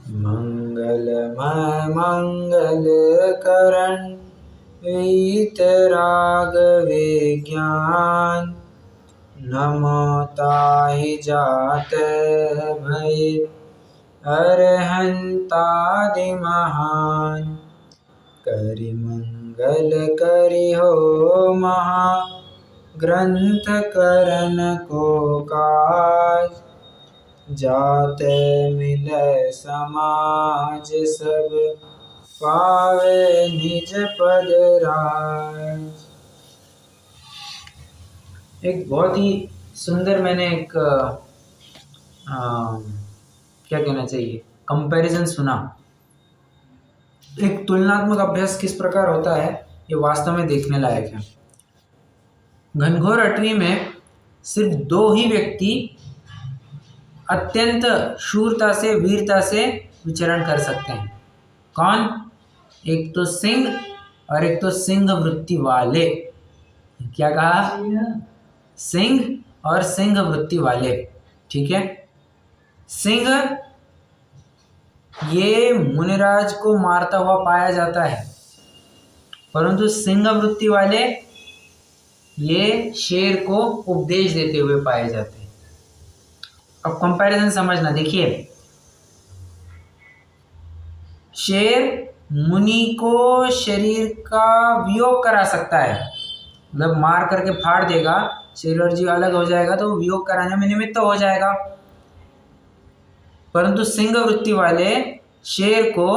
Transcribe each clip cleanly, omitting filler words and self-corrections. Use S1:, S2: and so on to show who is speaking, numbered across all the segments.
S1: मंगलमय मंगल करण वीतराग विज्ञान। नमो ताहि जात भय अरहंतादि महान। करि मंगल करि हो महा ग्रंथ करन को काज। जाते मिलै समाज सब पावे निज पद राज। एक बहुत ही सुंदर मैंने एक क्या कहना चाहिए कंपैरिजन सुना। एक तुलनात्मक अभ्यास किस प्रकार होता है ये वास्तव में देखने लायक है। घनघोर अटवी में सिर्फ दो ही व्यक्ति अत्यंत शूरता से वीरता से विचरण कर सकते हैं। कौन? एक तो सिंह और एक तो सिंह वृत्ति वाले। क्या कहा? सिंह और सिंह वृत्ति वाले। ठीक है। सिंह ये मुनिराज को मारता हुआ पाया जाता है, परंतु सिंह वृत्ति वाले ये शेर को उपदेश देते हुए पाए जाते हैं। अब कंपैरिजन समझना। देखिए, शेर मुनि को शरीर का वियोग करा सकता है, मतलब मार करके फाड़ देगा, शरीर जीव अलग हो जाएगा तो वियोग कराने में निमित्त हो जाएगा। परंतु सिंह वृत्ति वाले शेर को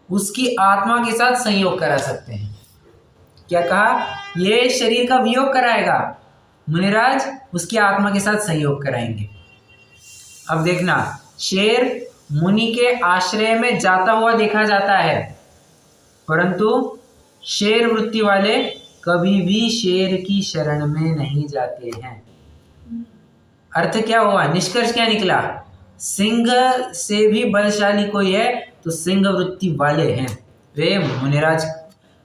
S1: उसकी आत्मा के साथ संयोग करा सकते हैं। क्या कहा? ये शरीर का वियोग कराएगा, मुनिराज उसकी आत्मा के साथ संयोग कराएंगे। अब देखना, शेर मुनि के आश्रय में जाता हुआ देखा जाता है, परंतु शेर वृत्ति वाले कभी भी शेर की शरण में नहीं जाते हैं। अर्थ क्या हुआ? निष्कर्ष क्या निकला? सिंह से भी बलशाली कोई है तो सिंह वृत्ति वाले हैं वे मुनिराज।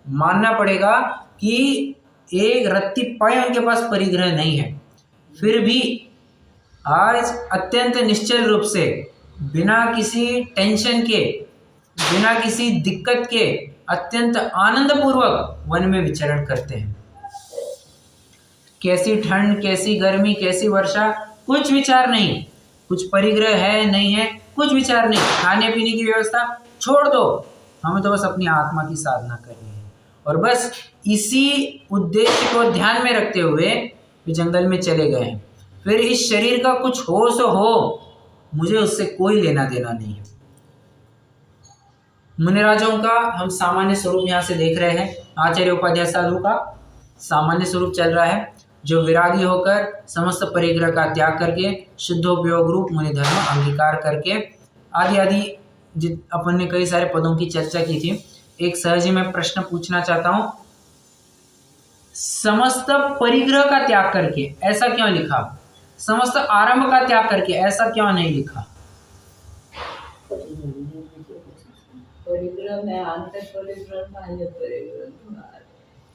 S1: मानना पड़ेगा कि एक रत्ती पाई उनके पास परिग्रह नहीं है, फिर भी आज अत्यंत निश्चल रूप से बिना किसी टेंशन के, बिना किसी दिक्कत के अत्यंत आनंद पूर्वक वन में विचरण करते हैं। कैसी ठंड, कैसी गर्मी, कैसी वर्षा, कुछ विचार नहीं। कुछ परिग्रह है नहीं है, कुछ विचार नहीं। खाने पीने की व्यवस्था छोड़ दो, हमें तो बस अपनी आत्मा की साधना करनी है। और बस इसी उद्देश्य को ध्यान में रखते हुए वे जंगल में चले गए हैं। फिर इस शरीर का कुछ हो सो हो, मुझे उससे कोई लेना देना नहीं है। मुनिराजों का हम सामान्य स्वरूप यहाँ से देख रहे हैं। आचार्य उपाध्याय साधु का सामान्य स्वरूप चल रहा है, जो विरागी होकर समस्त परिग्रह का त्याग करके शुद्धोपयोग रूप मुनि धर्म अंगीकार करके आदि आदि अपन ने कई सारे पदों की चर्चा की थी। एक सहज ही मैं प्रश्न पूछना चाहता हूं, समस्त परिग्रह का त्याग करके ऐसा क्यों लिखा? समस्त आरंभ का त्याग करके ऐसा क्यों नहीं लिखा?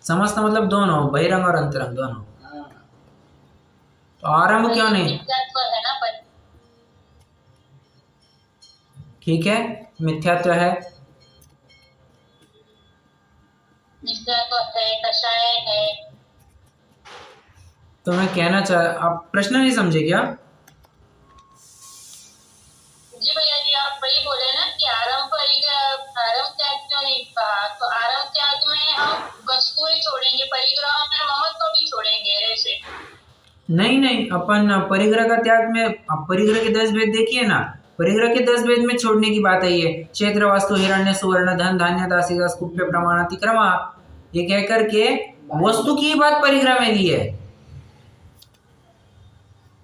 S1: समस्त मतलब दोनों, बहिरंग और अंतरंग दोनों। तो आरंभ क्यों नहीं? ठीक है, मिथ्यात्व है, कषाय है। तो मैं कहना आप प्रश्न नहीं समझे क्या?
S2: जी भैया जी, आप वही बोले ना कि आरंभ त्याग क्यों नहीं कहा? तो आरंभ त्याग में हम वस्तुएं छोड़ेंगे, परिग्रह में ममत्व भी छोड़ेंगे ऐसे?
S1: नहीं, अपन परिग्रह का त्याग में, आप परिग्रह के 10 भेद देखिए ना। परिग्रह के 10 भेद में छोड़ने की बात है ये। क्षेत्र, वास्तु, हिरण्य, सुवर्ण, धन, धान्य, दासी, दास, कुप्य, प्रमाण, अतिक्रमा, ये कह करके वस्तु की बात परिग्रह में ली है।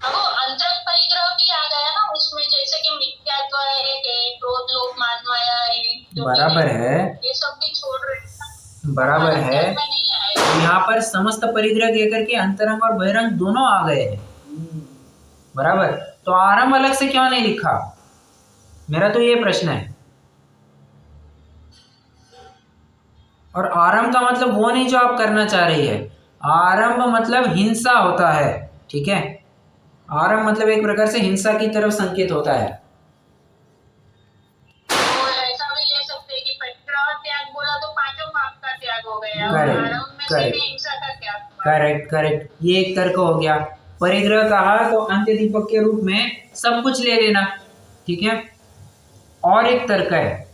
S2: अंतरंग परिग्रह भी आ गया ना उसमें, जैसे कि मिथ्यात्व है, क्रोध, लोभ, मान, माया है।
S1: बराबर है,
S2: ये सब भी छोड़ रहे।
S1: बराबर है। यहाँ पर समस्त परिग्रह कह करके अंतरंग और बहिरंग दोनों आ गए हैं। बराबर, तो आरंभ अलग से क्यों नहीं लिखा? मेरा तो ये प्रश्न है। और आरंभ का मतलब वो नहीं जो आप करना चाह रही है। आरंभ मतलब हिंसा होता है। ठीक है, आरंभ मतलब एक प्रकार से हिंसा की तरफ संकेत होता है।
S2: हो गया और
S1: करेक्ट
S2: आरंभ में
S1: करेक्ट
S2: सीधे हिंसा का त्याग हुआ।
S1: करेक्ट करेक्ट, ये एक तर्क हो गया। परिग्रह कहा तो अंत्य दीपक के रूप में सब कुछ ले लेना, ठीक है। और एक तर्क है,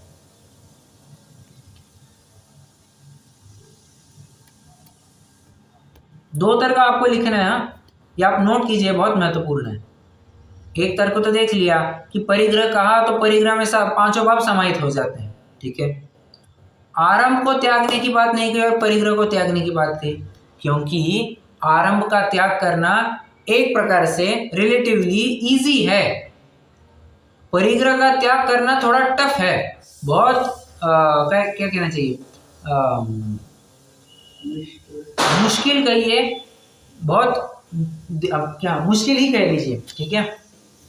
S1: दो तर्क आपको लिखना है, ये आप नोट कीजिए, बहुत महत्वपूर्ण है। एक तर्क तो देख लिया कि परिग्रह कहा तो परिग्रह में सब पांचों भाव समाहित हो जाते हैं, ठीक है। आरंभ को त्यागने की बात नहीं कही और परिग्रह को त्यागने की बात कही, क्योंकि आरंभ का त्याग करना एक प्रकार से रिलेटिवली इजी है, परिग्रह का त्याग करना थोड़ा टफ है, बहुत क्या कहना चाहिए, मुश्किल कहिए, बहुत अब क्या मुश्किल ही कह लीजिए, ठीक है।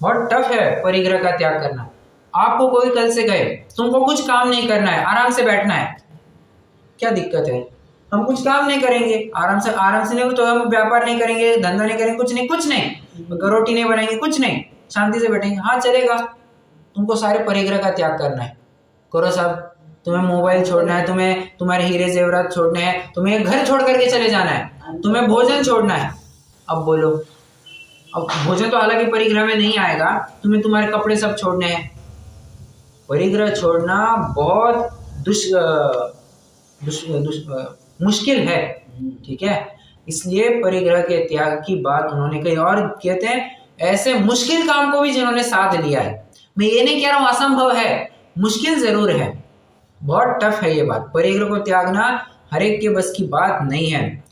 S1: बहुत टफ है परिग्रह का त्याग करना। आपको कोई कल से कहे तुमको कुछ काम नहीं करना है, आराम से बैठना है, क्या दिक्कत है? हम कुछ काम नहीं करेंगे, आराम से नहीं, तो हम व्यापार नहीं करेंगे, धंधा नहीं करेंगे, कुछ नहीं, रोटी नहीं बनाएंगे, कुछ नहीं, शांति से बैठेंगे, हाँ चलेगा। तुमको सारे परिग्रह का त्याग करना है, करो साहब। तुम्हें मोबाइल छोड़ना है, तुम्हें तुम्हारे हीरे जेवरात छोड़ने हैं, तुम्हें घर छोड़ करके चले जाना है, तुम्हें भोजन छोड़ना है। अब बोलो, अब भोजन तो हालांकि परिग्रह में नहीं आएगा, तुम्हें तुम्हारे कपड़े सब छोड़ने हैं। परिग्रह छोड़ना बहुत मुश्किल है, ठीक है। इसलिए परिग्रह के त्याग की बात उन्होंने कही, और कहते हैं ऐसे मुश्किल काम को भी जिन्होंने साध लिया है। मैं ये नहीं कह रहा हूं असंभव है, मुश्किल जरूर है, बहुत टफ है ये बात। परिग्रह को त्यागना हर एक के बस की बात नहीं है,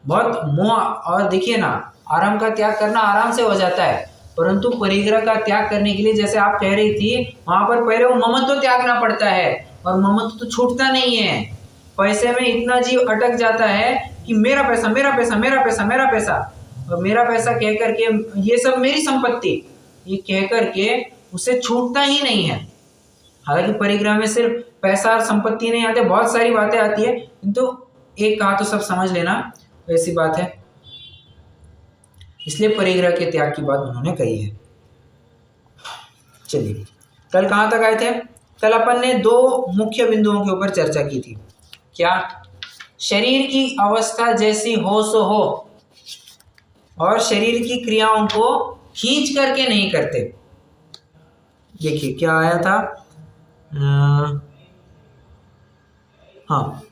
S1: बहुत मोह। और देखिए ना, आरंभ का त्याग करना आराम से हो जाता है, परंतु परिग्रह का त्याग करने के लिए, जैसे आप कह रही थी, वहां पर पहले वो ममत्व तो त्यागना पड़ता है, और ममत्व तो छूटता नहीं है। पैसे में इतना जीव अटक जाता है कि मेरा पैसा मेरा पैसा मेरा पैसा मेरा पैसा, और मेरा पैसा कह करके, ये सब मेरी संपत्ति, ये कह करके उसे छूटता ही नहीं है। हालांकि परिग्रह में सिर्फ पैसा और संपत्ति नहीं आते, बहुत सारी बातें आती है, किंतु एक कहा तो सब समझ लेना, वैसी बात है। इसलिए परिग्रह के त्याग की बात उन्होंने कही है। चलिए, कल कहाँ तक आए थे? कल अपन ने दो मुख्य बिंदुओं के ऊपर चर्चा की थी। क्या? शरीर की अवस्था जैसी हो सो हो, और शरीर की क्रियाओं को खींच करके नहीं करते। देखिए क्या आया था, हाँ,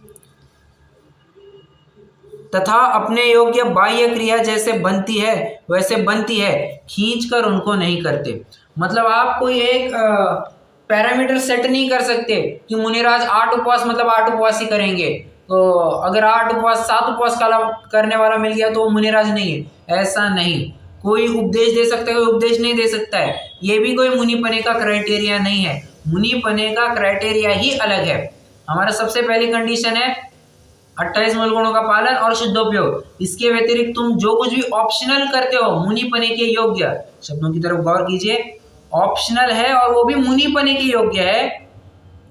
S1: तथा अपने योग्य बाह्य क्रिया जैसे बनती है वैसे बनती है, खींचकर उनको नहीं करते। मतलब आप कोई एक पैरामीटर सेट नहीं कर सकते कि मुनिराज 8 उपवास मतलब 8 उपवास ही करेंगे, तो अगर 8 उपवास 7 उपवास करने वाला मिल गया तो वो मुनिराज नहीं है, ऐसा नहीं। कोई उपदेश दे सकता है, कोई उपदेश नहीं दे सकता है, ये भी कोई मुनिपने का क्राइटेरिया नहीं है। मुनिपने का क्राइटेरिया ही अलग है। हमारा सबसे पहली कंडीशन है 28 मूल गुणों का पालन और शुद्धोपयोग। इसके व्यतिरिक्त तुम जो कुछ भी ऑप्शनल करते हो मुनिपने के योग्य, शब्दों की तरफ गौर कीजिए, ऑप्शनल है और वो भी मुनिपने के योग्य है,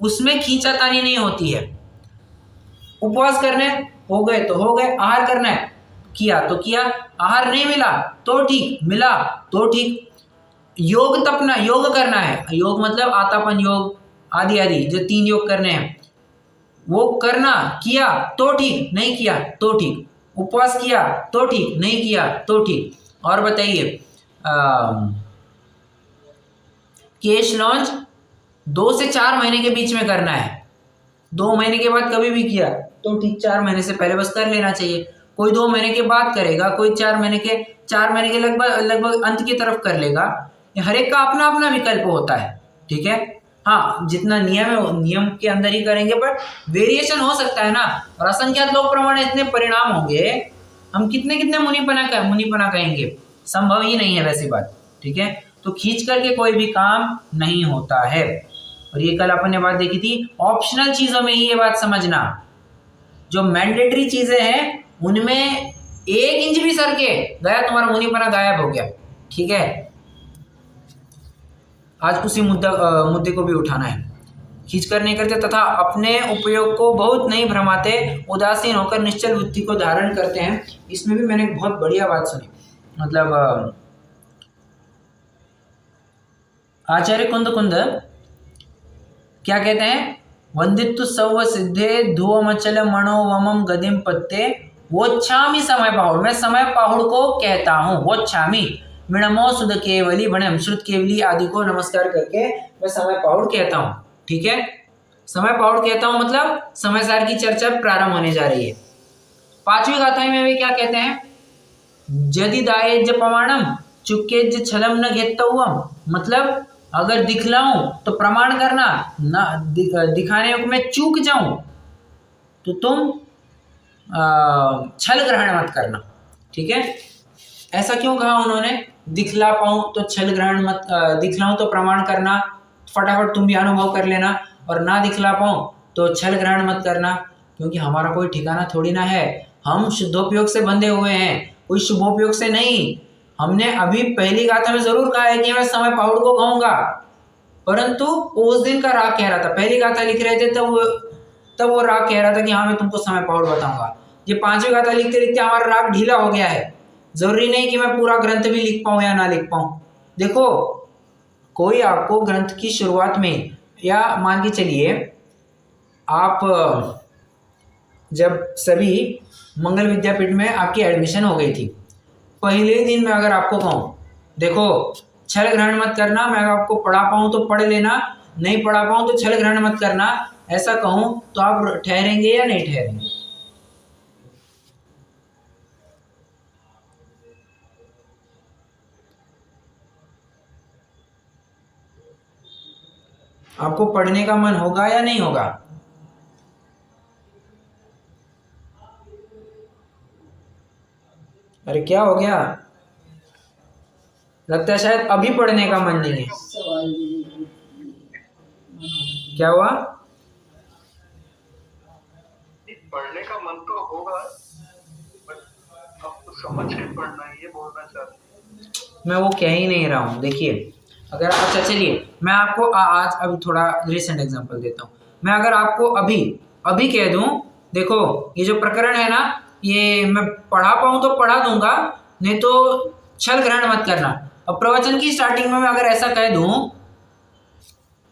S1: उसमें खींचातानी नहीं होती है। उपवास करने हो गए तो हो गए, आहार करना है किया तो किया, आहार नहीं मिला तो ठीक, मिला तो ठीक। योग तपना, योग करना है, योग मतलब आतापन योग आदि आदि जो 3 योग करने हैं, वो करना, किया तो ठीक, नहीं किया तो ठीक। उपवास किया तो ठीक, नहीं किया तो ठीक। और बताइए, केश लॉन्च 2 से 4 महीने के बीच में करना है, 2 महीने के बाद कभी भी किया तो ठीक, 4 महीने से पहले बस कर लेना चाहिए। कोई 2 महीने के बाद करेगा, कोई 4 महीने के लगभग अंत की तरफ कर लेगा। हर एक का अपना अपना विकल्प होता है, ठीक है। हाँ, जितना नियम है नियम के अंदर ही करेंगे, पर वेरिएशन हो सकता है ना। और असंख्यात लोक प्रमाण इतने परिणाम होंगे, हम कितने मुनिपना कहेंगे, संभव ही नहीं है वैसी बात, ठीक है। तो खींच करके कोई भी काम नहीं होता है। और ये कल अपन ने बात देखी थी, ऑप्शनल चीजों में ही ये बात समझना, जो मैंडेटरी चीजें हैं उनमें 1 इंच भी सर के गया तुम्हारा मुनिपना गायब हो गया, ठीक है। आज उसी मुद्दे को भी उठाना है। खींच कर नहीं करते तथा अपने उपयोग को बहुत नहीं भ्रमाते, उदासीन होकर निश्चल बुद्धि को धारण करते हैं। इसमें भी मैंने एक बहुत बढ़िया बात सुनी, मतलब आचार्य कुंद क्या कहते हैं, वंदित्तु सव सिद्धे धुवमचल मणोवमम गदिम पत्ते वोच्छामि समय पाहुड़, मैं समय पाहुड़ को कहता हूँ। वोच्छामि मिणमो सुध केवली भणम, श्रुत केवली आदि को नमस्कार करके मैं समय पाहुड़ कहता हूँ। ठीक है, समय पाहुड़ कहता हूँ मतलब समय सार की चर्चा प्रारंभ होने जा रही है। पांचवी गाथा में वे क्या कहते हैं, यदि दायज प्रमाणम चुके छलम न घेत्तव्यम, मतलब अगर दिखलाऊं तो प्रमाण करना, ना दिखाने में चूक जाऊं तो तुम छल ग्रहण मत करना। ठीक है, ऐसा क्यों कहा उन्होंने, दिखला पाऊं तो छल ग्रहण मत, दिखलाऊं तो प्रमाण करना, फटाफट तुम भी अनुभव कर लेना, और ना दिखला पाऊं तो छल ग्रहण मत करना, क्योंकि हमारा कोई ठिकाना थोड़ी ना है। हम शुद्धोपयोग से बंधे हुए हैं, कोई शुभोपयोग से नहीं। हमने अभी पहली गाथा में जरूर कहा है कि मैं समय पाहुड़ को कहूंगा, परंतु वो उस दिन का राग कह रहा था। पहली गाथा लिख रहे थे तब वो राग कह रहा था कि हाँ मैं तुमको समय पाहुड़ बताऊंगा। ये पांचवी गाथा लिखते लिखते हमारा राग ढीला हो गया है। जरूरी नहीं कि मैं पूरा ग्रंथ भी लिख पाऊं या ना लिख पाऊं। देखो, कोई आपको ग्रंथ की शुरुआत में, या मान के चलिए आप जब सभी मंगल विद्यापीठ में आपकी एडमिशन हो गई थी, पहले दिन में अगर आपको कहूँ देखो छल ग्रहण मत करना, मैं आपको पढ़ा पाऊँ तो पढ़ लेना, नहीं पढ़ा पाऊँ तो छल ग्रहण मत करना, ऐसा कहूँ तो आप ठहरेंगे या नहीं ठहरेंगे? आपको पढ़ने का मन होगा या नहीं होगा? अरे क्या हो गया, लगता है शायद अभी पढ़ने का मन नहीं है। क्या हुआ?
S3: पढ़ने का मन तो होगा, बट आपको समझ के पढ़ना है, ये बोलना चाहते।
S1: मैं वो कह ही नहीं रहा हूँ। देखिए, अगर अच्छा चलिए मैं आपको आज अभी थोड़ा रिसेंट एग्जांपल देता हूँ। मैं अगर आपको अभी कह दूं, देखो ये जो प्रकरण है ना, ये मैं पढ़ा पाऊँ तो पढ़ा दूंगा, नहीं तो छल ग्रहण मत करना। अब प्रवचन की स्टार्टिंग में मैं अगर ऐसा कह दूं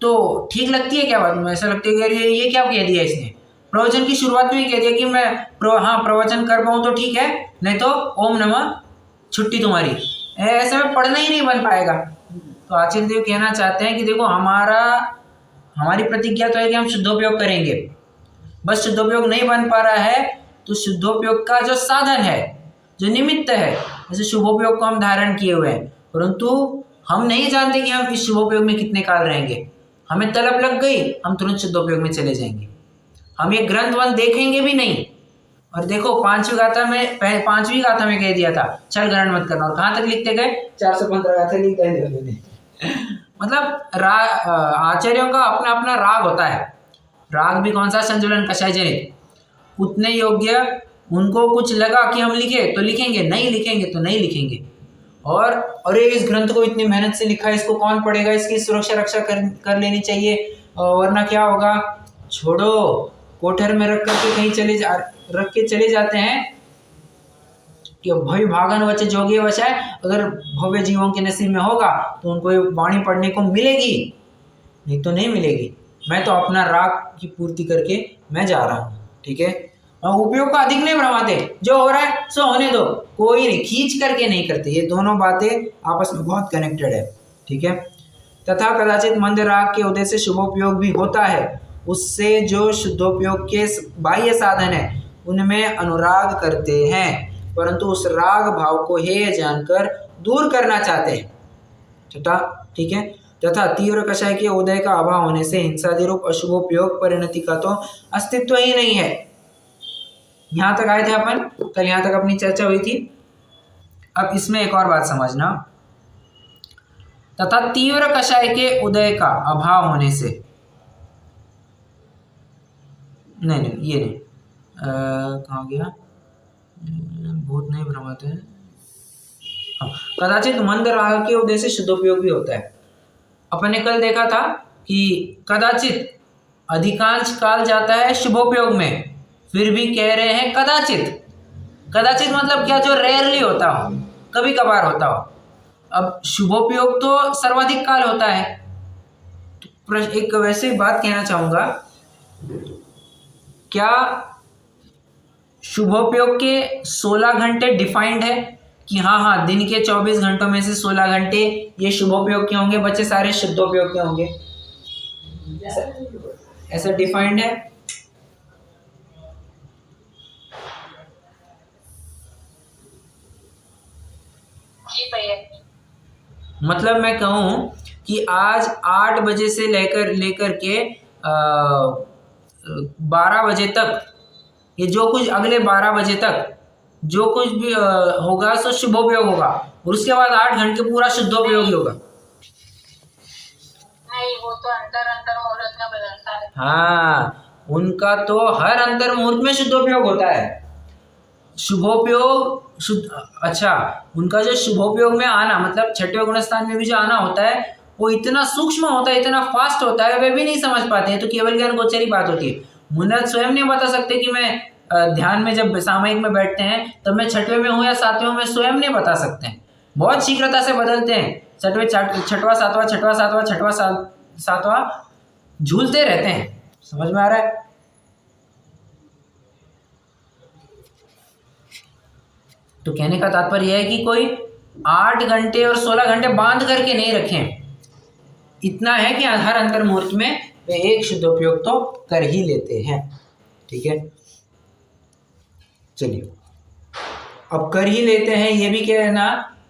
S1: तो ठीक लगती है क्या बात? में ऐसा लगता है कि ये क्या कह दिया इसने, प्रवचन की शुरुआत में ही कह दिया कि मैं प्रवचन कर पाऊँ तो ठीक है, नहीं तो ओम नमः छुट्टी तुम्हारी। ऐसे में पढ़ना ही नहीं बन पाएगा। तो आचार्य देव कहना चाहते हैं कि देखो हमारी प्रतिज्ञा तो है कि हम शुद्धोपयोग करेंगे, बस शुद्धोपयोग नहीं बन पा रहा है तो शुद्धोपयोग का जो साधन है, जो निमित्त है, जैसे शुभोपयोग को हम धारण किए हुए हैं, परंतु हम नहीं जानते कि हम इस शुभोपयोग में कितने काल रहेंगे। हमें तलब लग गई, हम तुरंत शुद्धोपयोग में चले जाएंगे, हम ये ग्रंथ देखेंगे भी नहीं। और देखो पांचवी गाथा में कह दिया था छल ग्रहण मत करना, और कहाँ तक लिखते गए? 415 गाथा लिख गए। मतलब आचार्यों का अपना अपना राग होता है। राग भी कौन सा? संजुलन कषाय जनित। उतने योग्य उनको कुछ लगा कि हम लिखे तो लिखेंगे, नहीं लिखेंगे तो नहीं लिखेंगे। और अरे इस ग्रंथ को इतनी मेहनत से लिखा है, इसको कौन पढ़ेगा, इसकी सुरक्षा रक्षा कर लेनी चाहिए, वरना क्या होगा, छोड़ो, कोठर में रख के चले जाते हैं कि भय भागन वच जोगे वचाए। अगर भव्य जीवों के नसीब में होगा तो उनको ये वाणी पढ़ने को मिलेगी, नहीं तो नहीं मिलेगी। मैं तो अपना राग की पूर्ति करके मैं जा रहा हूँ। ठीक है, उपयोग का अधिक नहीं भ्रमाते, जो हो रहा है सो होने दो, कोई नहीं खींच करके नहीं करते। ये दोनों बातें आपस में बहुत कनेक्टेड है। ठीक है, तथा कदाचित मंद राग के उदय से शुभोपयोग भी होता है, उससे जो शुद्धोपयोग के बाह्य साधन है उनमें अनुराग करते हैं, परंतु उस राग भाव को हेय जानकर दूर करना चाहते हैं। ठीक है, तथा तीव्र कषाय के उदय का अभाव होने से हिंसादि रूप अशुभोपयोग परिणति का तो अस्तित्व ही नहीं है। यहां तक आए थे अपन, कल यहां तक अपनी चर्चा हुई थी। अब इसमें एक और बात समझना, तथा तीव्र कषाय के उदय का अभाव होने से, नहीं ये नहीं, कहाँ गया, भूत नहीं भ्रमाते हैं। कदाचित मंद राग के उदय से शुद्धोपयोग भी होता है। अपन ने कल देखा था कि कदाचित अधिकांश काल जाता है शुभोपयोग में, फिर भी कह रहे हैं कदाचित। कदाचित मतलब क्या? जो रेयरली होता हो, कभी कभार होता हो। अब शुभोपयोग तो सर्वाधिक काल होता है। तो एक वैसे बात कहना चाहूँगा, क्या शुभोपयोग के 16 घंटे डिफाइंड है कि हाँ दिन के 24 घंटों में से 16 घंटे ये शुभोपयोग के होंगे, बच्चे सारे शुद्धोपयोग के होंगे? ऐसा डिफाइंड है?
S2: जी भैया।
S1: मतलब मैं कहूँ कि आज 8 बजे से लेकर के 12 बजे तक, ये जो कुछ अगले 12 बजे तक जो कुछ भी होगा सो शुभोपयोग होगा, और उसके बाद 8 घंटे पूरा शुद्धोपयोग ही होगा।
S2: नहीं, वो तो अंतर मुहूर्त का बदलता है।
S1: हाँ, उनका तो हर अंतर मुहूर्त में शुद्धोपयोग होता है। शुभोपयोग अच्छा, उनका जो शुभोपयोग में आना मतलब छठे गुण स्थान में भी जो आना होता है वो इतना सूक्ष्म होता है, इतना फास्ट होता है, वे भी नहीं समझ पाते हैं। तो केवल ज्ञान गोचरी बात होती है। मुन्नत स्वयं नहीं बता सकते कि मैं ध्यान में जब सामयिक में बैठते हैं तब मैं छठवें में हूँ या सातवें में, स्वयं नहीं बता सकते हैं। बहुत शीघ्रता से बदलते हैं, छठवां सातवां झूलते रहते हैं। समझ में आ रहा है? तो कहने का तात्पर्य यह है कि कोई 8 घंटे और 16 घंटे बांध करके नहीं रखें। इतना है कि हर अंतर मुहूर्त में वे एक शुद्धोपयोग तो कर ही लेते हैं। ठीक है, चलिए अब कर ही लेते हैं, ये भी क्या है ना,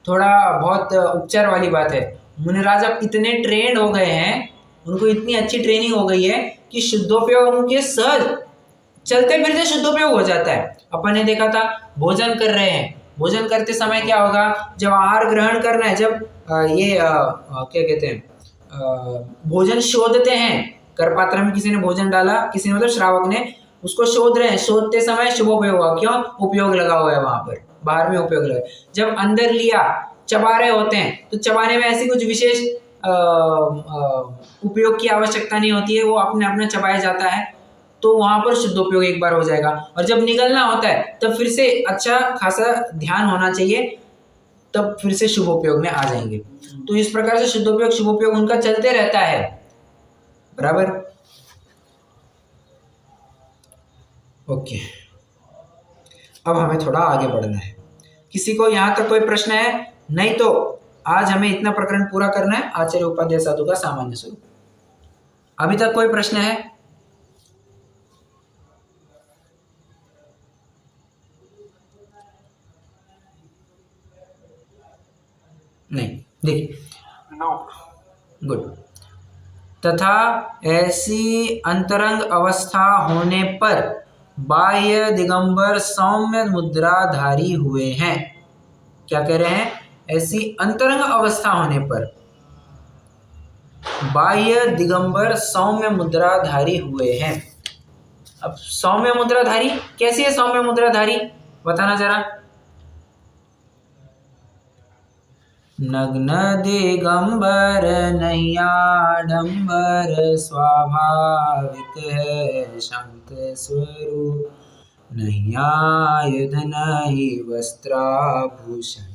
S1: थोड़ा बहुत उपचार वाली बात है। मुनिराज अब इतने ट्रेंड हो गए हैं, उनको इतनी अच्छी ट्रेनिंग हो गई है कि शुद्धोपयोग उनके सहज चलते फिरते शुद्धोपयोग हो जाता है। अपन ने देखा था, भोजन कर रहे हैं, भोजन करते समय क्या होगा, जब आहार ग्रहण करना है, जब क्या कहते हैं भोजन शोधते हैं, करपात्र में किसी ने भोजन डाला, किसी ने मतलब श्रावक ने उसको शोध रहे हैं, शोधते समय शुभोपयोग हुआ। क्यों? उपयोग लगा हुआ है वहां पर, बाहर में उपयोग लगा। जब अंदर लिया, चबा रहे होते हैं, तो चबाने में ऐसी कुछ विशेष उपयोग की आवश्यकता नहीं होती है, वो अपने अपने चबाया जाता है, तो वहां पर शुद्धोपयोग एक बार हो जाएगा। और जब निगलना होता है तब फिर से अच्छा खासा ध्यान होना चाहिए, तब फिर से शुभोपयोग में आ जाएंगे। तो इस प्रकार से शुद्धोपयोग शुभोपयोग उनका चलते रहता है, बराबर। ओके, अब हमें थोड़ा आगे बढ़ना है। किसी को यहां तक कोई प्रश्न है? नहीं तो आज हमें इतना प्रकरण पूरा करना है, आचार्य उपाध्याय साधु का सामान्य स्वरूप। अभी तक कोई प्रश्न है? नहीं, देखिए, गुड। तथा ऐसी अंतरंग अवस्था होने पर बाह्य दिगंबर सौम्य मुद्राधारी हुए हैं। क्या कह रहे हैं? ऐसी अंतरंग अवस्था होने पर बाह्य दिगंबर सौम्य मुद्राधारी हुए हैं। अब सौम्य मुद्राधारी कैसी है? सौम्य मुद्राधारी बताना जरा। नग्न दिगंबर नहीं आडंबर, स्वाभाविक है शांत स्वरूप, नहीं आयुध नहीं वस्त्राभूषण,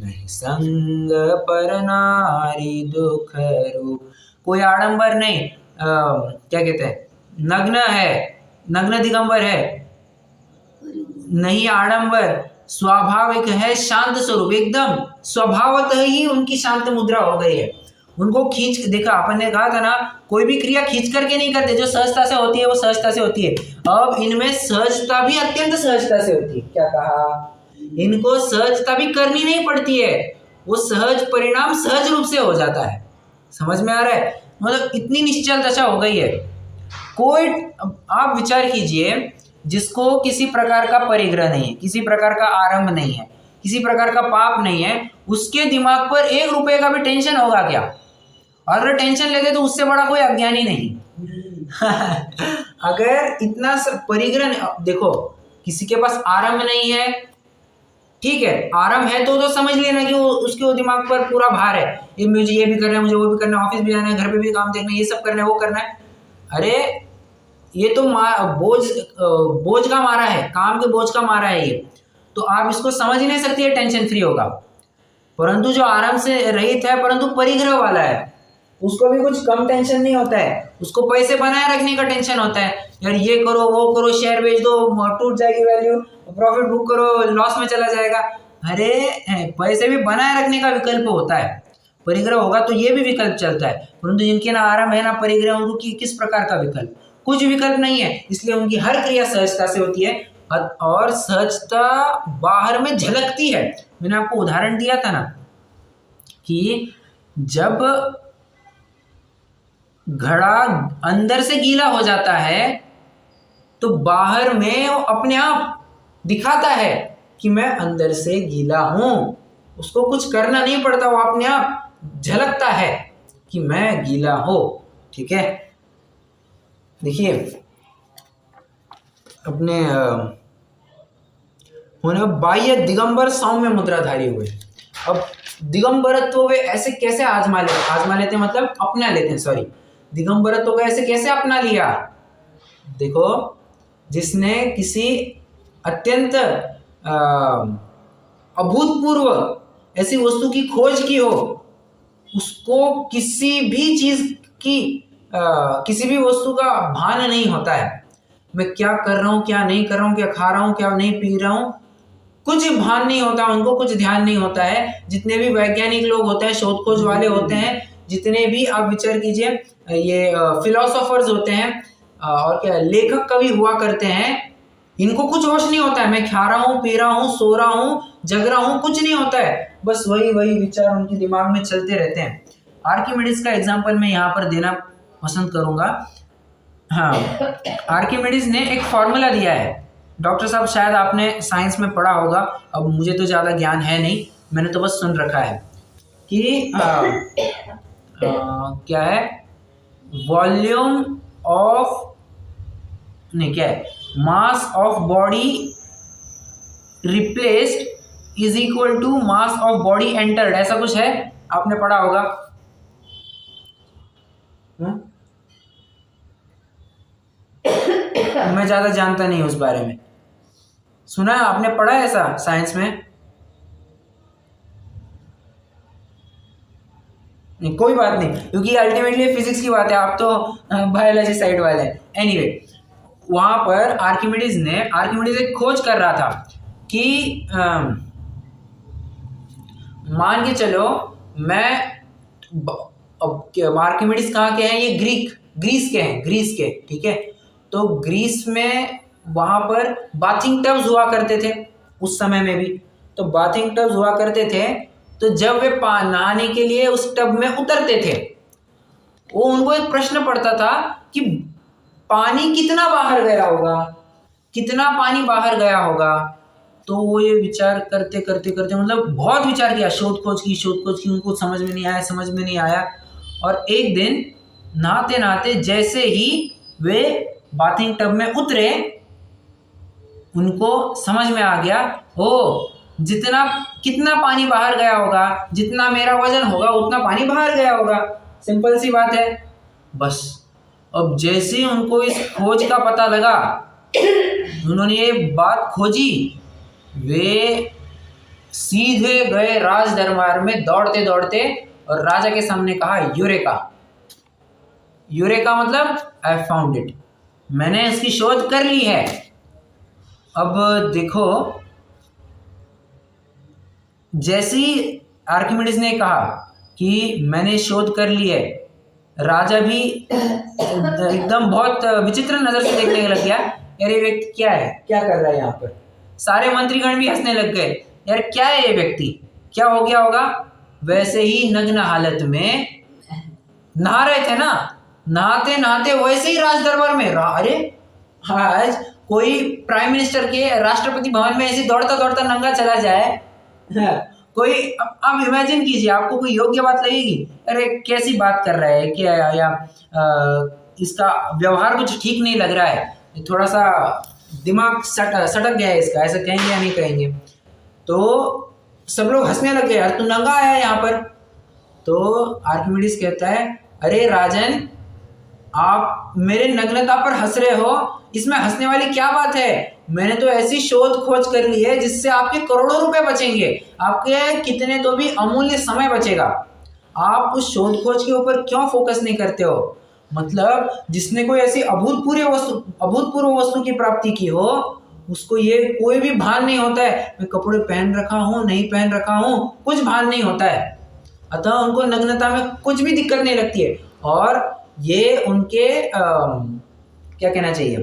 S1: नहीं संग पर नारी दुख रूप। कोई आडंबर नहीं, क्या कहते हैं, नग्न है, नग्न दिगंबर है, नहीं आडंबर, स्वाभाविक है शांत स्वरूप, एकदम स्वभावतः ही उनकी शांत मुद्रा हो गई है। उनको खींच देखा, अपन ने कहा था ना, कोई भी क्रिया खींच करके नहीं करते, जो सहजता से होती है वो सहजता से होती है। अब इनमें सहजता भी अत्यंत सहजता से होती है। क्या कहा? इनको सहजता भी करनी नहीं पड़ती है, वो सहज परिणाम सहज रूप से हो जाता है। समझ में आ रहा है? मतलब इतनी निश्चल दशा हो गई है। कोई, आप विचार कीजिए, जिसको किसी प्रकार का परिग्रह नहीं है, किसी प्रकार का आरंभ नहीं है, किसी प्रकार का पाप नहीं है, उसके दिमाग पर 1 रुपए का भी टेंशन होगा क्या? और अगर टेंशन लेते तो उससे बड़ा कोई अज्ञानी नहीं। अगर इतना परिग्रह, देखो किसी के पास आरंभ नहीं है, ठीक है, आरंभ है तो समझ लेना कि उसके वो दिमाग पर पूरा भार है, ये मुझे ये भी करना है, मुझे वो भी करना है, ऑफिस भी जाना है, घर पे भी काम देखना है, ये सब करना है, वो करना है। अरे ये तो बोझ का मारा है, काम के बोझ का मारा है ये, तो आप इसको समझ ही नहीं सकते, टेंशन फ्री होगा। परंतु जो आराम से रहित है, परंतु परिग्रह वाला है, उसको भी कुछ कम टेंशन नहीं होता है, उसको पैसे बनाए रखने का टेंशन होता है। यार ये करो वो करो, शेयर बेच दो, टूट जाएगी वैल्यू, प्रॉफिट बुक करो, लॉस में चला जाएगा। अरे पैसे भी बनाए रखने का विकल्प होता है, परिग्रह होगा तो ये भी विकल्प चलता है। परंतु जिनके ना आरंभ है ना परिग्रह, उनकी किस प्रकार का विकल्प? कुछ विकल्प नहीं है। इसलिए उनकी हर क्रिया सहजता से होती है और सहजता बाहर में झलकती है। मैंने आपको उदाहरण दिया था ना कि जब घड़ा अंदर से गीला हो जाता है तो बाहर में वो अपने आप दिखाता है कि मैं अंदर से गीला हूं, उसको कुछ करना नहीं पड़ता, वो अपने आप झलकता है कि मैं गीला हो। ठीक है, देखिए अपने होने बाह्य दिगंबर सौम्य मुद्राधारी हुए। अब दिगंबरत्व वे ऐसे कैसे आजमा लेते मतलब अपना लेते हैं, सॉरी, दिगंबरत्व को ऐसे कैसे अपना लिया? देखो, जिसने किसी अत्यंत अभूतपूर्व ऐसी वस्तु की खोज की हो, उसको किसी भी चीज की किसी भी वस्तु का भान नहीं होता है। मैं क्या कर रहा हूँ, क्या नहीं कर रहा हूँ, क्या खा रहा हूँ, क्या नहीं पी रहा हूँ, कुछ भान नहीं होता उनको, कुछ ध्यान नहीं होता है। जितने भी वैज्ञानिक लोग होते हैं, शोध खोज वाले होते हैं, जितने भी आप विचार कीजिए, ये फिलोसोफर्स होते हैं और क्या लेखक कवि हुआ करते हैं, इनको कुछ होश नहीं होता है। मैं खा रहा हूँ, पी रहा हूँ, सो रहा हूँ, जग रहा हूँ, कुछ नहीं होता है। बस वही विचार उनके दिमाग में चलते रहते हैं। आर्किमिडीज का एग्जाम्पल मैं यहाँ पर देना पसंद करूंगा। हाँ, आर्किमिडीज ने एक फॉर्मूला दिया है। डॉक्टर साहब शायद आपने साइंस में पढ़ा होगा, अब मुझे तो ज़्यादा ज्ञान है नहीं, मैंने तो बस सुन रखा है कि क्या है, वॉल्यूम ऑफ नहीं, क्या है, mass of body replaced is equal to mass of body entered, ऐसा कुछ है, आपने पढ़ा होगा। मैं ज़्यादा जानता नहीं उस बारे में, सुना है आपने, पढ़ा है ऐसा साइंस में? नहीं, कोई बात नहीं, क्योंकि अल्टीमेटली फिजिक्स की बात है, आप तो बायोलॉजी साइड वाले हैं। एनीवे, वहां पर आर्किमिडीज एक खोज कर रहा था कि मान के चलो मैं, अब आर्किमिडीज कहाँ के हैं, ये ग्रीस के हैं, ग्रीस के, ठीक है। तो ग्रीस में वहां पर बाथिंग टब्स हुआ करते थे उस समय में भी, तो बाथिंग टब्स हुआ करते थे। तो जब वे नहाने के लिए उस टब में उतरते थे, वो उनको एक प्रश्न पड़ता था कि पानी कितना बाहर गया होगा, कितना पानी बाहर गया होगा। तो वो ये विचार करते करते करते, मतलब बहुत विचार किया, शोध खोज की, उनको समझ में नहीं आया। और एक दिन नहाते नहाते जैसे ही वे बाथिंग टब में उतरे, उनको समझ में आ गया, कितना पानी बाहर गया होगा, जितना मेरा वजन होगा उतना पानी बाहर गया होगा। सिंपल सी बात है। बस अब जैसे ही उनको इस खोज का पता लगा, उन्होंने ये बात खोजी, वे सीधे गए राज दरबार में दौड़ते दौड़ते और राजा के सामने कहा, यूरेका मतलब आई फाउंड इट, मैंने इसकी शोध कर ली है। अब देखो, जैसी आर्किमिडीज ने कहा कि मैंने शोध कर ली है, राजा भी एकदम बहुत विचित्र नजर से देखने लग गया, यार ये व्यक्ति क्या है, क्या कर रहा है यहाँ पर। सारे मंत्रीगण भी हंसने लग गए, यार क्या है ये व्यक्ति, क्या हो गया होगा। वैसे ही नग्न हालत में नहा रहे थे ना, नहाते नहाते वैसे ही राज दरबार में, अरे आज कोई प्राइम मिनिस्टर के राष्ट्रपति भवन में ऐसे दौड़ता दौड़ता नंगा चला जाए, कोई, आप इमेजिन कीजिए, आपको कोई योग्य बात लगेगी? अरे कैसी बात कर रहा है, क्या या इसका व्यवहार कुछ ठीक नहीं लग रहा है, थोड़ा सा दिमाग सटक गया है इसका, ऐसा कहेंगे या नहीं कहेंगे। तो सब लोग हंसने लग गए, यार तू नंगा आया यहाँ पर। तो आर्किमिडीज कहता है, अरे राजन, आप मेरे नग्नता पर हंस रहे हो, इसमें हंसने वाली क्या बात है। मैंने तो ऐसी शोध खोज कर ली है जिससे आपके करोड़ों रुपए बचेंगे, आपके कितने तो भी अमूल्य समय बचेगा। आप उस शोध खोज के ऊपर क्यों फोकस नहीं करते हो? मतलब जिसने कोई ऐसी अभूतपूर्व वस्तु की प्राप्ति की हो, उसको ये कोई भी भान नहीं होता है मैं कपड़े पहन रखा हूँ नहीं पहन रखा हूँ, कुछ भान नहीं होता है। अतः उनको नग्नता में कुछ भी दिक्कत नहीं लगती है, और ये उनके क्या कहना चाहिए,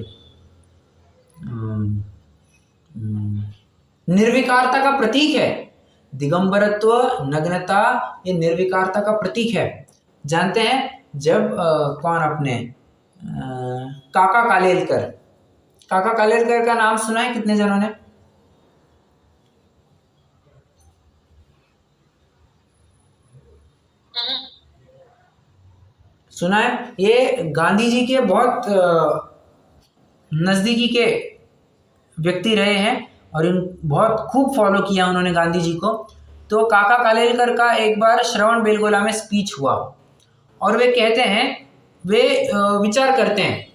S1: निर्विकारता का प्रतीक है। दिगंबरत्व, नग्नता, ये निर्विकारता का प्रतीक है। जानते हैं जब कौन अपने काका कालेलकर का नाम सुना है कितने जनों ने? सुना है? ये गांधी जी के बहुत नजदीकी के व्यक्ति रहे हैं और इन बहुत खूब फॉलो किया उन्होंने गांधी जी को। तो काका कालेलकर का एक बार श्रवण बेलगोला में स्पीच हुआ और वे कहते हैं, वे विचार करते हैं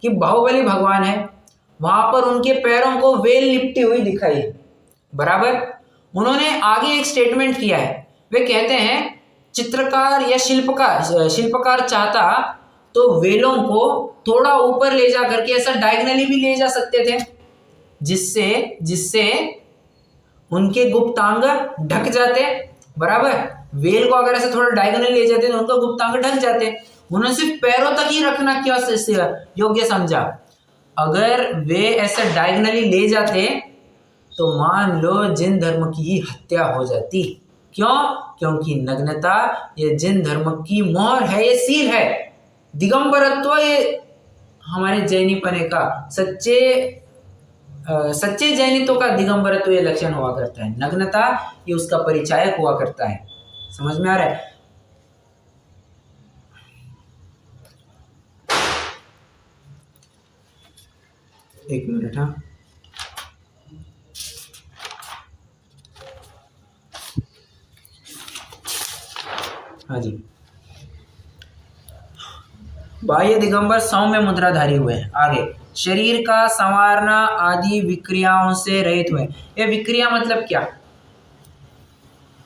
S1: कि बाहुबली भगवान है, वहां पर उनके पैरों को वेल लिपटी हुई दिखाई, बराबर। उन्होंने आगे एक स्टेटमेंट किया है, वे कहते हैं चित्रकार या शिल्पकार चाहता तो वेलों को थोड़ा ऊपर ले जा करके ऐसा डायगनली भी ले जा सकते थे, जिससे उनके गुप्तांग ढक जाते, बराबर। वेल को अगर ऐसे थोड़ा डायगनली ले जाते तो उनका गुप्तांग ढक जाते। उन्होंने सिर्फ पैरों तक ही रखना क्यों योग्य समझा? अगर वे ऐसे डायगनली ले जाते तो मान लो जिन धर्म की ही हत्या हो जाती। क्यों? क्योंकि नग्नता ये जिन धर्म की मोहर है, ये सील है। दिगंबरत्व ये हमारे जैनीपने का सच्चे जैनित्व का दिगंबरत्व ये लक्षण हुआ करता है। नग्नता ये उसका परिचायक हुआ करता है। समझ में आ रहा है? एक मिनट। हाँ जी। बाह्य दिगंबर सौम्य मुद्राधारी हुए। आगे, शरीर का संवारना आदि विक्रियाओं से रहित हुए। ये विक्रिया मतलब क्या?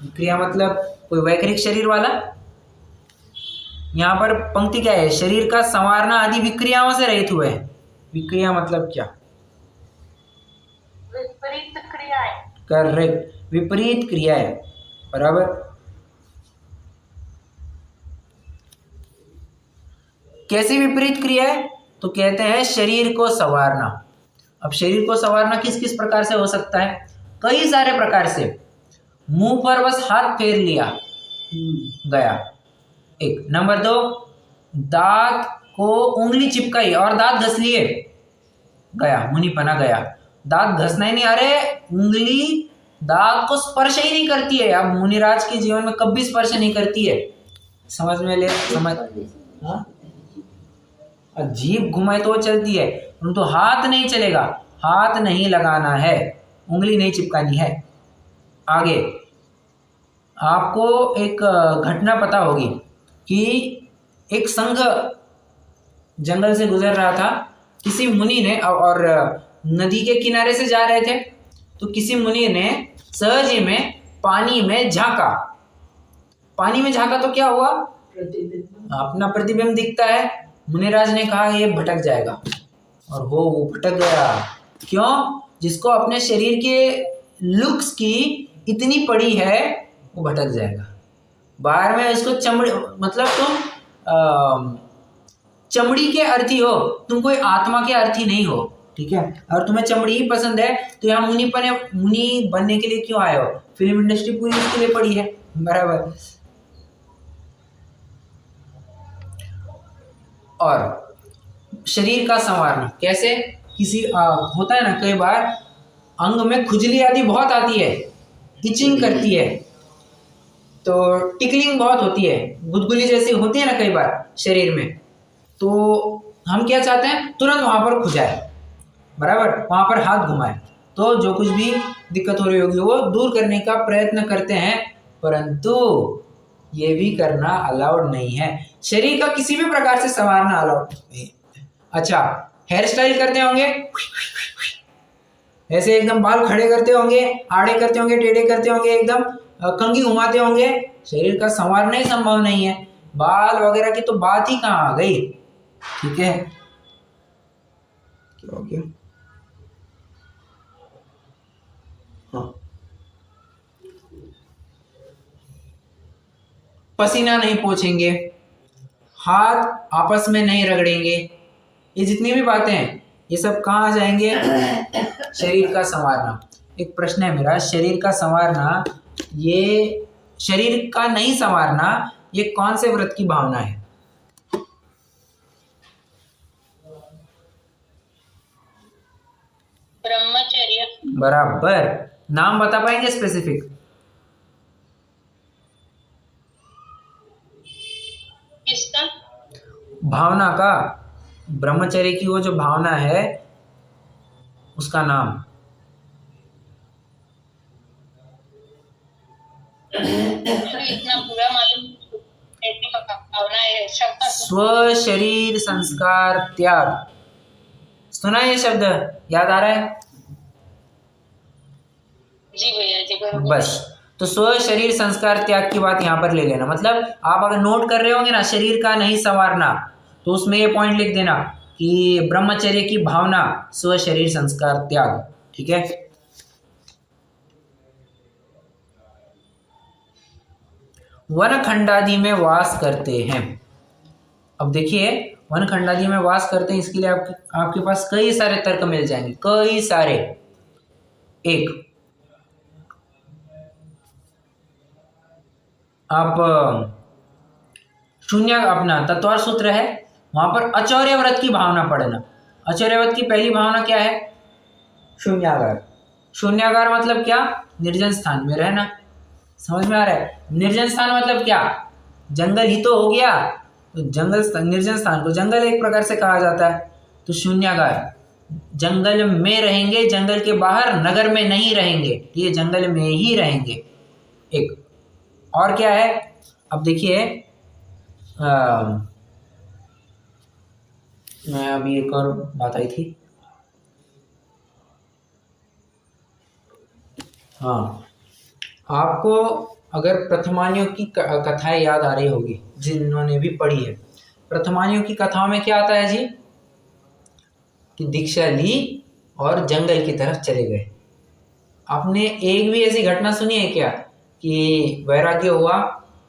S1: विक्रिया मतलब कोई वैकृत शरीर वाला। यहाँ पर पंक्ति क्या है? शरीर का संवारना आदि विक्रियाओं से रहित हुए। विक्रिया मतलब क्या?
S2: विपरीत क्रियाएं।
S1: करेक्ट, विपरीत क्रियाएं, बराबर। कैसी विपरीत क्रिया है? तो कहते हैं शरीर को संवारना। अब शरीर को संवारना किस किस प्रकार से हो सकता है? कई सारे प्रकार से। मुंह पर बस हाथ फेर लिया, गया। एक। नंबर 2, दांत को उंगली चिपकाई और दांत घस लिए, गया, मुनिपना गया। दांत घसना ही नहीं, अरे उंगली दांत को स्पर्श ही नहीं करती है। अब मुनिराज के जीवन में कभी स्पर्श नहीं करती है। समझ में ले? समझ? हाँ, जीभ घुमाए तो चलती है, परंतु हाथ नहीं चलेगा। हाथ नहीं लगाना है, उंगली नहीं चिपकानी है। आगे, आपको एक घटना पता होगी कि एक संघ जंगल से गुजर रहा था। किसी मुनि ने, और नदी के किनारे से जा रहे थे, तो किसी मुनि ने सहज ही में पानी में झांका। पानी में झांका तो क्या हुआ? अपना प्रतिबिंब दिखता है। मुनिराज ने कहा ये भटक जाएगा, और वो भटक गया। क्यों? जिसको अपने शरीर के लुक्स की इतनी पड़ी है वो भटक जाएगा। बाहर में उसको चमड़ी, मतलब तुम चमड़ी के अर्थी हो, तुम कोई आत्मा के अर्थी नहीं हो, ठीक है? और तुम्हें चमड़ी ही पसंद है तो यहाँ मुनि बनने के लिए क्यों आए हो? फिल्म इंडस्ट्री पूरी उसके लिए पड़ी है, बराबर। और शरीर का संवारना कैसे? किसी होता है ना, कई बार अंग में खुजली आदि बहुत आती है, इचिंग करती है, तो टिकलिंग बहुत होती है, गुदगुली जैसी होती है ना कई बार शरीर में। तो हम क्या चाहते हैं? तुरंत वहां पर खुजाए, बराबर, वहां पर हाथ घुमाए, तो जो कुछ भी दिक्कत हो रही होगी वो दूर करने का प्रयत्न करते हैं, परंतु ये भी करना अलाउड नहीं है। शरीर का किसी भी प्रकार से संवारना अलाउड नहीं। अच्छा, हेयर स्टाइल करते होंगे, ऐसे एकदम बाल खड़े करते होंगे, आड़े करते होंगे, टेढ़े करते होंगे, एकदम कंघी घुमाते होंगे, शरीर का संवारना ही संभव नहीं है। बाल वगैरह की तो बात ही कहाँ आ गई। ठीक है, क्या हो गया? हाँ, पसीना नहीं पोंछेंगे, हाथ आपस में नहीं रगड़ेंगे, ये जितनी भी बातें हैं ये सब कहाँ आ जाएंगे? शरीर का संवारना। एक प्रश्न है मेरा, शरीर का संवारना, ये शरीर का नहीं संवारना, ये कौन से व्रत की भावना है?
S2: ब्रह्मचर्य।
S1: बराबर। नाम बता पाएंगे स्पेसिफिक?
S2: किसका?
S1: भावना का, ब्रह्मचर्य की वो जो भावना है उसका नाम।
S2: इतना पूरा मालूम कैसी भावना है शब्द?
S1: स्व शरीर संस्कार त्याग। सुना ये शब्द, याद आ रहा है?
S2: जी भैया जी बरोबर।
S1: बस, तो स्व शरीर संस्कार त्याग की बात यहाँ पर ले लेना। मतलब आप अगर नोट कर रहे होंगे ना शरीर का नहीं संवारना, तो उसमें ये पॉइंट लिख देना कि ब्रह्मचर्य की भावना स्व शरीर संस्कार त्याग। ठीक है, वन खंडादि में वास करते हैं। अब देखिए, वन खंडादि में वास करते हैं, इसके लिए आपके पास कई सारे तर्क मिल जाएंगे, कई सारे। एक, आप शून्य अपना तत्वार सूत्र है, वहां पर अचौर्य व्रत की भावना पढ़ना। अचौर्य व्रत की पहली भावना क्या है? शून्यागार। शून्यागार मतलब क्या? निर्जन स्थान में रहना। समझ में आ रहा है? निर्जन स्थान मतलब क्या? जंगल ही तो हो गया। तो निर्जन स्थान को जंगल एक प्रकार से कहा जाता है। तो शून्यागार, जंगल में रहेंगे, जंगल के बाहर, नगर में नहीं रहेंगे, ये जंगल में ही रहेंगे। एक और क्या है? अब देखिए, मैं अभी एक और बात आई थी। हाँ, आपको अगर प्रथमानियों की कथाएं याद आ रही होगी, जिन्होंने भी पढ़ी है, प्रथमानियों की कथाओं में क्या आता है जी? कि दीक्षा ली और जंगल की तरफ चले गए। आपने एक भी ऐसी घटना सुनी है क्या कि वैराग्य हुआ,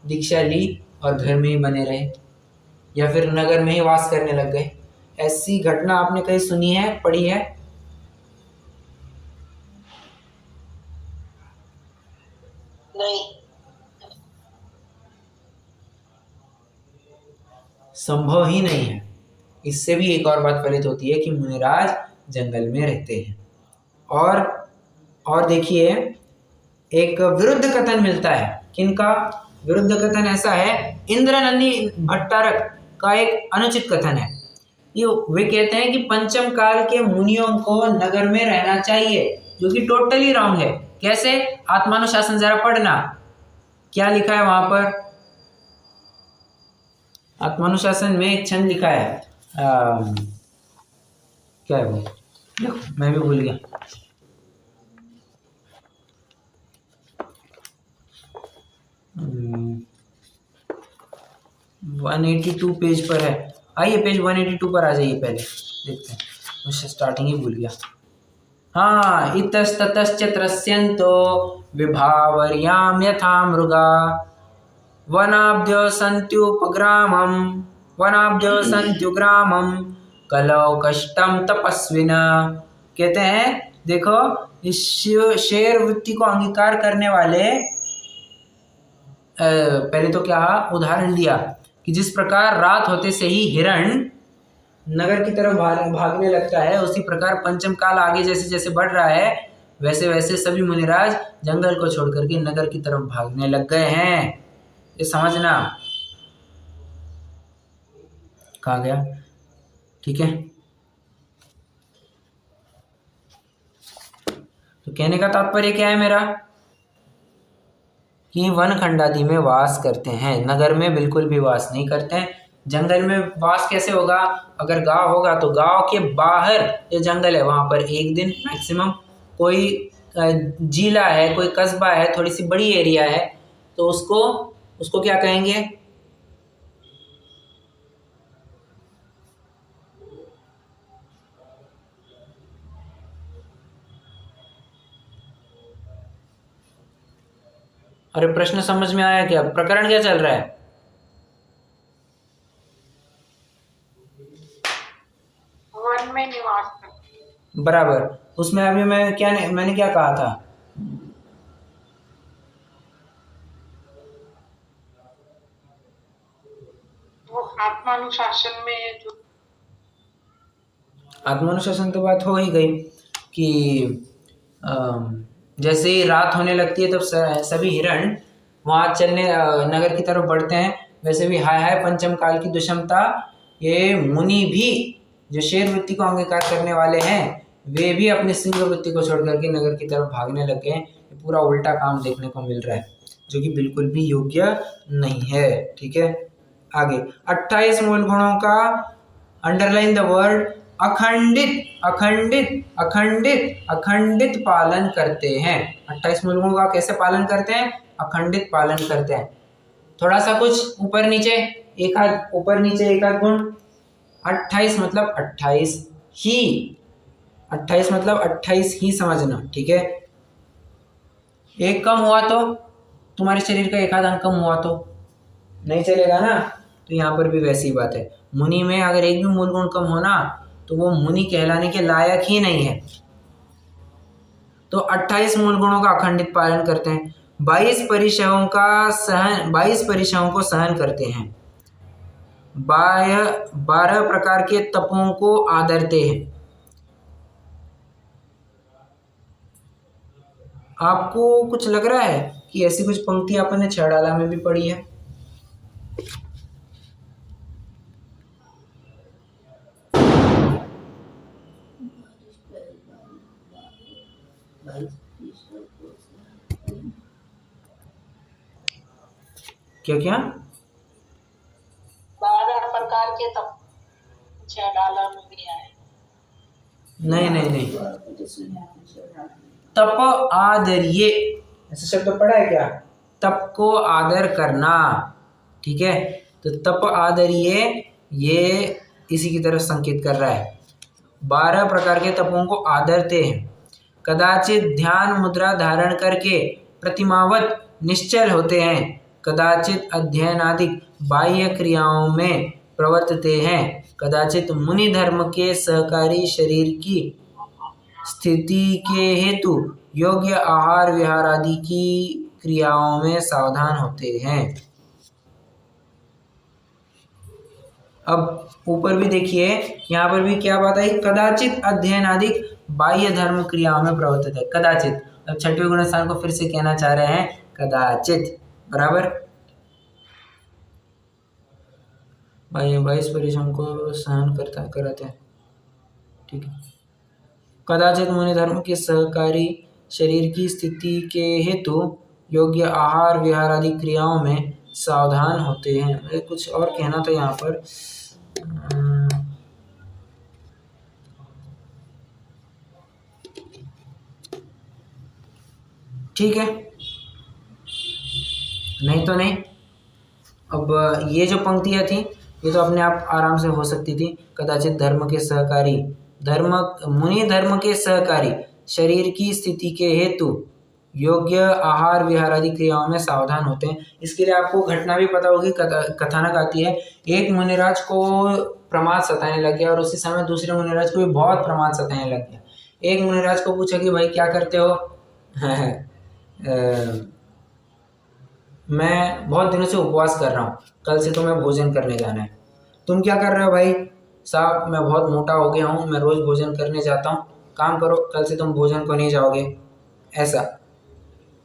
S1: दीक्षा ली और घर में ही बने रहे, या फिर नगर में ही वास करने लग गए? ऐसी घटना आपने कहीं सुनी है, पढ़ी है?
S2: नहीं।
S1: संभव ही नहीं है। इससे भी एक और बात फलित होती है कि मुनिराज जंगल में रहते हैं। और देखिए, एक विरुद्ध कथन मिलता है। किनका विरुद्ध कथन? ऐसा है, इंद्रनंदी भट्टारक का एक अनुचित कथन है। ये वे कहते हैं कि पंचम काल के मुनियों को नगर में रहना चाहिए, जो कि टोटली रॉन्ग है। कैसे? आत्मानुशासन जरा पढ़ना, क्या लिखा है वहां पर? आत्मानुशासन में एक छंद लिखा है, क्या है वो? देखो, मैं भी भूल गया। हम्म, 182 पेज पर है। आइए पेज 182 पर आ जाइए, पहले देखते हैं। मुझसे स्टार्टिंग ही भूल गया। हाँ, इतस्ततश्च त्रस्यन्तो विभावर्याम यथा मृगा वनाब्जो सन्त्युग्रामं कलौ कष्टम तपस्विना। कहते हैं, देखो, इस शेर वृत्ति को अंगीकार करने वाले, पहले तो क्या उदाहरण दिया कि जिस प्रकार रात होते से ही हिरण नगर की तरफ भागने लगता है, उसी प्रकार पंचम काल आगे जैसे जैसे बढ़ रहा है, वैसे वैसे सभी मुनिराज जंगल को छोड़ करके नगर की तरफ भागने लग गए हैं। ये समझना। कहाँ गया? ठीक है, तो कहने का तात्पर्य क्या है मेरा? कि वन खंडादि में वास करते हैं, नगर में बिल्कुल भी वास नहीं करते हैं। जंगल में वास कैसे होगा? अगर गांव होगा तो गांव के बाहर जो जंगल है वहां पर एक दिन मैक्सिमम, कोई जिला है, कोई कस्बा है, थोड़ी सी बड़ी एरिया है, तो उसको उसको क्या कहेंगे? अरे प्रश्न समझ में आया क्या? प्रकरण क्या चल रहा है?
S2: वन में निवास करते।
S1: बराबर। उसमें अभी मैंने क्या कहा था?
S2: वो आत्मानुशासन में जो
S1: आत्मानुशासन तो बात हो ही गई कि जैसे ही रात होने लगती है तब सभी हिरण वहाँ चलने नगर की तरफ बढ़ते हैं। वैसे भी हाय हाय पंचम काल की दुष्मता, ये मुनि भी जो शेर वृत्ति को अंगीकार करने वाले हैं वे भी अपनी सिंह वृत्ति को छोड़ करके नगर की तरफ भागने लगे हैं। ये पूरा उल्टा काम देखने को मिल रहा है जो कि बिल्कुल भी योग्य नहीं है। ठीक है, आगे 28 मूल गुणों का अंडरलाइन द वर्ड अखंडित अखंडित अखंडित अखंडित पालन करते हैं। 28 मूल गुणों का कैसे पालन करते हैं? अखंडित पालन करते हैं। थोड़ा सा कुछ ऊपर नीचे एक आध गुण। 28 मतलब 28 ही, 28 मतलब 28 ही समझना। ठीक है, एक कम हुआ तो तुम्हारे शरीर का एक आध अंग कम हुआ तो नहीं चलेगा ना। तो यहाँ पर भी वैसी बात है, मुनि में अगर एक भी मूल गुण कम होना तो वो मुनि कहलाने के लायक ही नहीं है। तो 28 मूल गुणों का अखंडित पालन करते हैं। 22 परिचयों को सहन करते हैं। 12 प्रकार के तपों को आदरते हैं। आपको कुछ लग रहा है कि ऐसी कुछ पंक्ति अपन ने छड़ाला में भी पढ़ी है? क्या क्या?
S2: 12 प्रकार के तप डाला में भी आए।
S1: नहीं, तप आदरिये ऐसा शब्द पढ़ा है क्या? तप को आदर करना। ठीक है, तो तप आदरिये ये इसी की तरफ संकेत कर रहा है। 12 प्रकार के तपों को आदरते हैं। कदाचित ध्यान मुद्रा धारण करके प्रतिमावत निश्चल होते हैं। कदाचित अध्ययनादिक बाह्य क्रियाओं में प्रवर्तते हैं। कदाचित मुनि धर्म के सहकारी शरीर की स्थिति के हेतु योग्य आहार विहार आदि की क्रियाओं में सावधान होते हैं। अब ऊपर भी देखिए, यहाँ पर भी क्या बात आई? कदाचित अध्ययन आदि बाह्य धर्म क्रियाओं में प्रवर्तित है। कदाचित, अब छठवें गुणस्थान को फिर से कहना चाह रहे हैं, कदाचित बराबर 22 परिश्रम को सहन कराते हैं। ठीक है, कदाचित मुनि धर्म के सहकारी शरीर की स्थिति के हेतु योग्य आहार विहार आदि क्रियाओं में सावधान होते हैं। मुझे कुछ और कहना था यहाँ पर। ठीक है, नहीं तो नहीं। अब ये जो पंक्तियाँ थी ये तो अपने आप आराम से हो सकती थी। कदाचित मुनि धर्म के सहकारी शरीर की स्थिति के हेतु योग्य आहार विहार आदि क्रियाओं में सावधान होते हैं। इसके लिए आपको घटना भी पता होगी। कथानक आती है, एक मुनिराज को प्रमाद सताने लग गया और उसी समय दूसरे मुनिराज को भी बहुत प्रमाद सताने लग गया। एक मुनिराज को पूछा कि भाई क्या करते हो? मैं बहुत दिनों से उपवास कर रहा हूँ, कल से तो मैं भोजन करने जाना है। तुम क्या कर रहे हो? भाई साहब मैं बहुत मोटा हो गया हूँ, मैं रोज़ भोजन करने जाता हूँ, काम करो कल से तुम भोजन को नहीं जाओगे, ऐसा।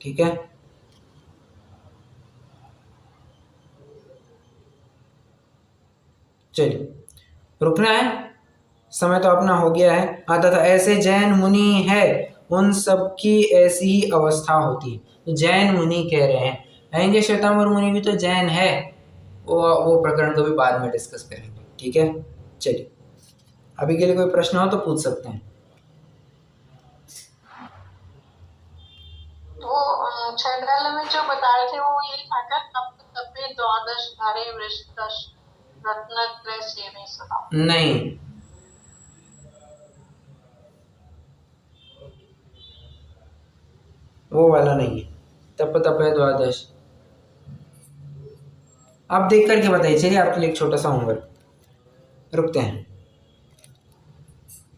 S1: ठीक है, चलिए रुकना है, समय तो अपना हो गया है। आता था ऐसे जैन मुनि है उन सब की ऐसी ही अवस्था होती है। तो जैन मुनि कह रहे हैं, अयंज श्वेतांबर मुनि भी तो जैन है। वो प्रकरण को भी बाद में डिस्कस करेंगे। ठीक है, चलिए अभी के लिए कोई प्रश्न हो तो पूछ सकते हैं।
S2: वो छंडाल में जो बता रहे थे वो यही था क्या? तप द्वादश धारे वृषदश रत्नत्रय सेवे सदा।
S1: नहीं, वो वाला नहीं है। तप तप है द्वादश। आप देख करके बताइए। चलिए आपके लिए एक छोटा सा होमवर्क, रुकते हैं।